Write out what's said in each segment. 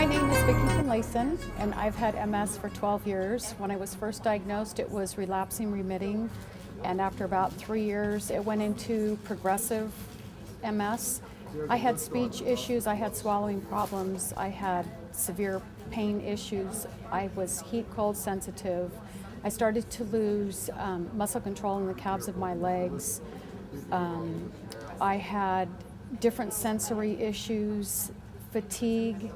My name is Vicki Finlayson, and I've had MS for 12 years. When I was first diagnosed, it was relapsing remitting, and after about 3 years, it went into progressive MS. I had speech issues, I had swallowing problems, I had severe pain issues, I was heat-cold sensitive. I started to lose muscle control in the calves of my legs. I had different sensory issues, fatigue,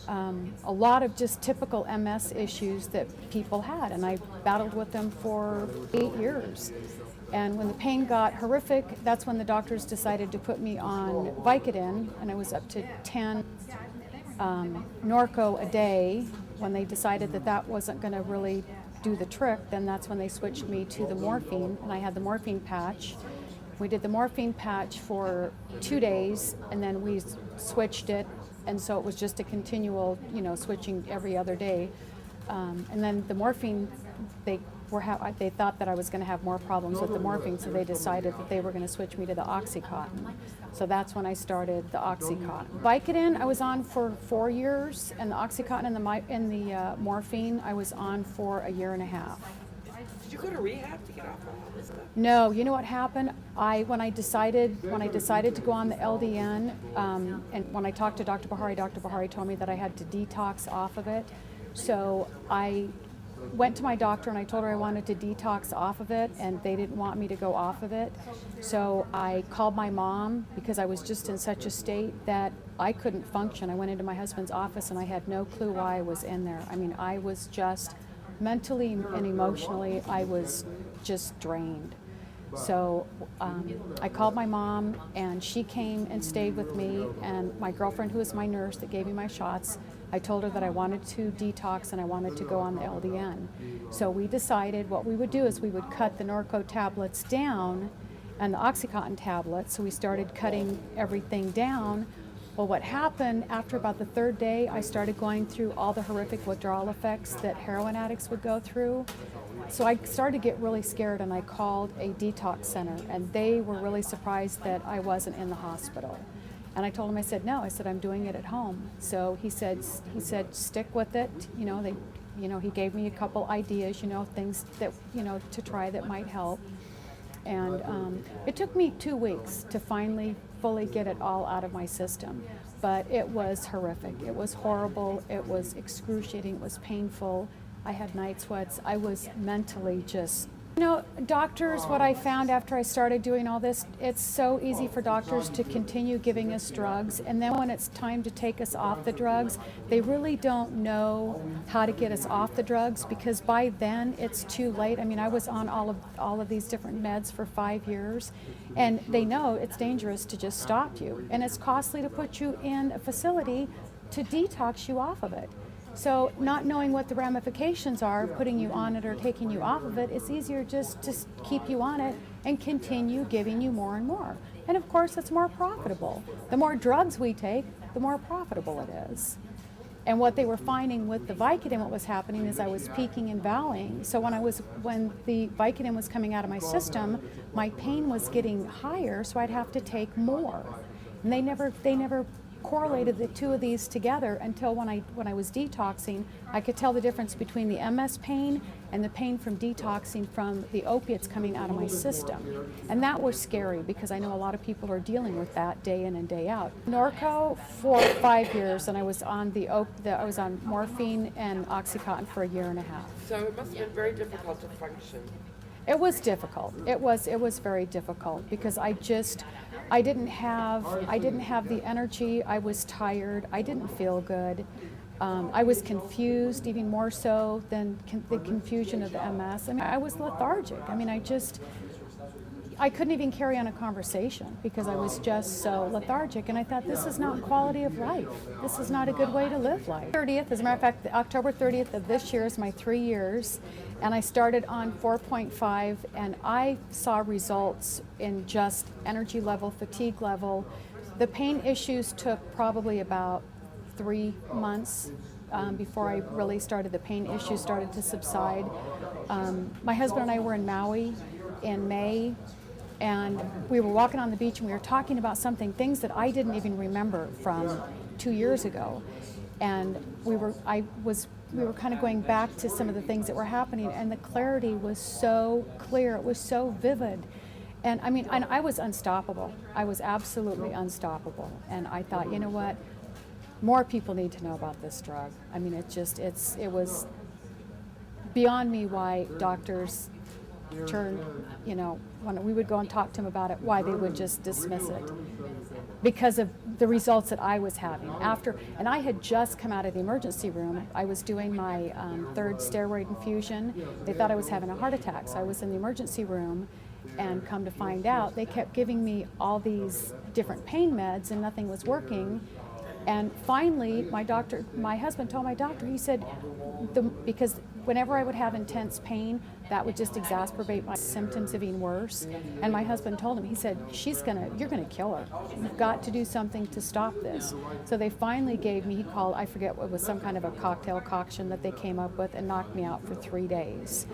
a lot of just typical MS issues that people had, and I battled with them for 8 years. And when the pain got horrific, that's when the doctors decided to put me on Vicodin, and I was up to 10 Norco a day. When they decided that that wasn't going to really do the trick, then that's when they switched me to the morphine, and I had the morphine patch. We did the morphine patch for 2 days, and then we switched it, and so it was just a continual, switching every other day. And then the morphine, they thought that I was going to have more problems with the morphine, so they decided that they were going to switch me to the Oxycontin. So that's when I started the Oxycontin. Vicodin I was on for 4 years, and the Oxycontin and the morphine I was on for 1.5 years. Did you go to rehab to get off all this stuff? No, you know what happened? When I decided to go on the LDN, and when I talked to Dr. Bahari told me that I had to detox off of it. So I went to my doctor and I told her I wanted to detox off of it, and they didn't want me to go off of it. So I called my mom because I was just in such a state that I couldn't function. I went into my husband's office and I had no clue why I was in there. I mean, I was just mentally and emotionally, I was just drained. So I called my mom, and she came and stayed with me, and my girlfriend, who was my nurse that gave me my shots, I told her that I wanted to detox and I wanted to go on the LDN. So we decided what we would do is we would cut the Norco tablets down and the Oxycontin tablets, so we started cutting everything down. Well, what happened after about the 3rd day, I started going through all the horrific withdrawal effects that heroin addicts would go through. So I started to get really scared, and I called a detox center, and they were really surprised that I wasn't in the hospital. And I told him, I said, no, I said, I'm doing it at home. So he said, stick with it. He gave me a couple ideas, things that, to try that might help. And it took me 2 weeks to finally fully get it all out of my system. But it was horrific. It was horrible. It was excruciating. It was painful. I had night sweats. I was mentally just... doctors, what I found after I started doing all this, it's so easy for doctors to continue giving us drugs, and then when it's time to take us off the drugs, they really don't know how to get us off the drugs, because by then it's too late. I mean, I was on all of these different meds for 5 years, and they know it's dangerous to just stop you, and it's costly to put you in a facility to detox you off of it. So not knowing what the ramifications are, putting you on it or taking you off of it, it's easier just to keep you on it and continue giving you more and more. And of course, it's more profitable. The more drugs we take, the more profitable it is. And what they were finding with the Vicodin, what was happening is I was peaking and valleying. So when the Vicodin was coming out of my system, my pain was getting higher, so I'd have to take more. And they never correlated the two of these together until when I was detoxing, I could tell the difference between the MS pain and the pain from detoxing from the opiates coming out of my system. And that was scary, because I know a lot of people are dealing with that day in and day out. Norco for 5 years, and I was on I was on morphine and Oxycontin for 1.5 years. So it must have been very difficult to function. It was difficult. It was very difficult, because I didn't have the energy. I was tired. I didn't feel good. I was confused, even more so than the confusion of the MS. I mean, I was lethargic. I mean, I couldn't even carry on a conversation because I was just so lethargic, and I thought, this is not quality of life. This is not a good way to live life. 30th, as a matter of fact, October 30th of this year is my 3 years, and I started on 4.5, and I saw results in just energy level, fatigue level. The pain issues took probably about 3 months before I really started. The pain issues started to subside. My husband and I were in Maui in May, and we were walking on the beach, and we were talking about things that I didn't even remember from 2 years ago. And we were kind of going back to some of the things that were happening, and the clarity was so clear, it was so vivid. And I mean, I was unstoppable. I was absolutely unstoppable. And I thought, you know what? More people need to know about this drug. I mean, it was beyond me why doctors turned, when we would go and talk to them about it, why they would just dismiss it because of the results that I was having and I had just come out of the emergency room. I was doing my third steroid infusion. They thought I was having a heart attack, so I was in the emergency room, and come to find out, they kept giving me all these different pain meds and nothing was working. And finally, my husband told my doctor, he said, because whenever I would have intense pain, that would just exacerbate my symptoms of being worse. And my husband told him, he said, you're gonna kill her. You've got to do something to stop this. So they finally gave me, I forget what was, some kind of a cocktail concoction that they came up with, and knocked me out for 3 days.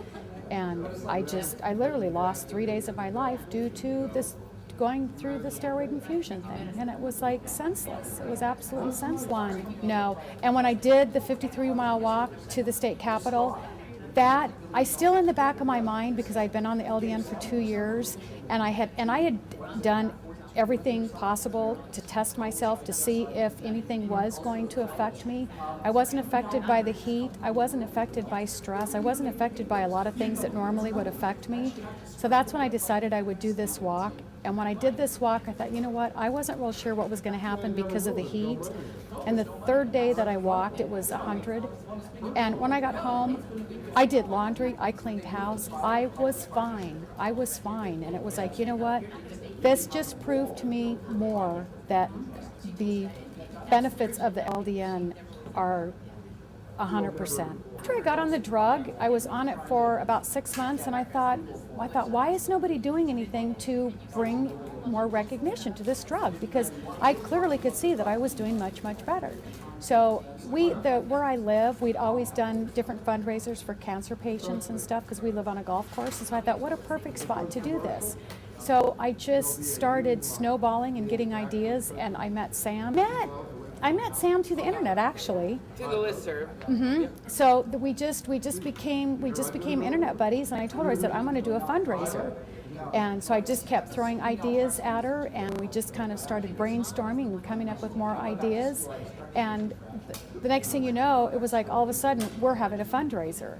And I literally lost 3 days of my life due to this, going through the steroid infusion thing, and it was like senseless. It was absolutely senseless. No, and when I did the 53-mile walk to the state capitol, that I still in the back of my mind, because I'd been on the LDN for 2 years, and I had done everything possible to test myself to see if anything was going to affect me. I wasn't affected by the heat. I wasn't affected by stress. I wasn't affected by a lot of things that normally would affect me. So that's when I decided I would do this walk. And when I did this walk, I thought, you know what? I wasn't real sure what was going to happen because of the heat. And the third day that I walked, it was 100. And when I got home, I did laundry. I cleaned house. I was fine. And it was like, you know what? This just proved to me more that the benefits of the LDN are 100%. After I got on the drug, I was on it for about 6 months, and I thought, why is nobody doing anything to bring more recognition to this drug? Because I clearly could see that I was doing much, much better. So where I live, we'd always done different fundraisers for cancer patients and stuff, because we live on a golf course, and so I thought, what a perfect spot to do this. So I just started snowballing and getting ideas, and I met Sam. I met Sam through the internet, actually. Through the listserv. Mm-hmm. So we just became internet buddies, and I told her, I said, I'm going to do a fundraiser. And so I just kept throwing ideas at her, and we just kind of started brainstorming and coming up with more ideas. And the next thing you know, it was like all of a sudden we're having a fundraiser.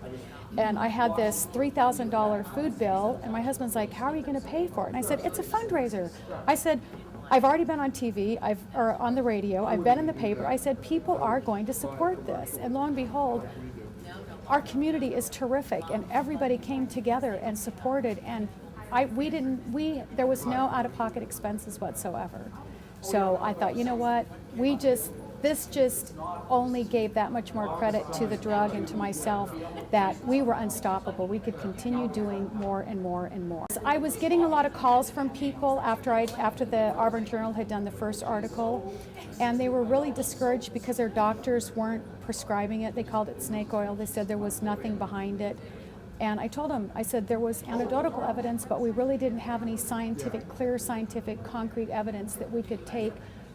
And I had this $3,000 food bill, and my husband's like, how are you going to pay for it? And I said, it's a fundraiser. I said, I've already been on TV, or on the radio, I've been in the paper. I said, people are going to support this. And lo and behold, our community is terrific, and everybody came together and supported, and there was no out-of-pocket expenses whatsoever. So I thought, you know what, this just only gave that much more credit to the drug and to myself, that we were unstoppable. We could continue doing more and more and more. I was getting a lot of calls from people after the Auburn Journal had done the first article, and they were really discouraged because their doctors weren't prescribing it. They called it snake oil. They said there was nothing behind it. And I told them, I said, there was anecdotal evidence, but we really didn't have any clear scientific, concrete evidence that we could take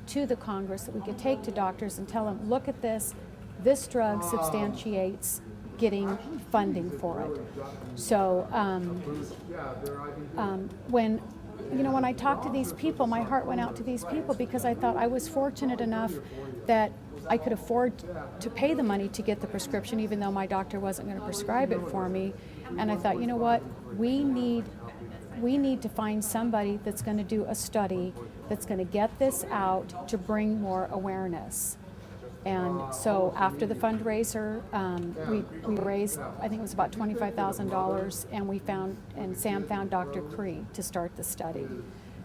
to the Congress, that we could take to doctors and tell them, look at this drug substantiates getting funding for it. So when I talked to these people, my heart went out to these people, because I thought I was fortunate enough that I could afford to pay the money to get the prescription, even though my doctor wasn't going to prescribe it for me. And I thought, you know what, we need to find somebody that's going to do a study that's going to get this out to bring more awareness. And so after the fundraiser, we raised, I think it was about $25,000, and Sam found Dr. Cree to start the study.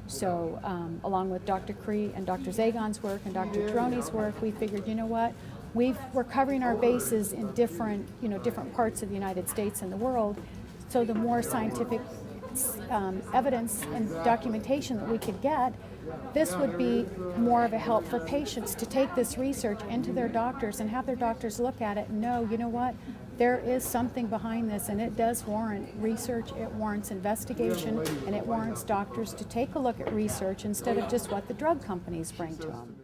So along with Dr. Cree and Dr. Zagon's work and Dr. Taroni's work, we figured, you know what, we're covering our bases in different parts of the United States and the world. So the more scientific evidence and documentation that we could get, this would be more of a help for patients to take this research into their doctors and have their doctors look at it and know, you know what, there is something behind this, and it does warrant research, it warrants investigation, and it warrants doctors to take a look at research instead of just what the drug companies bring to them.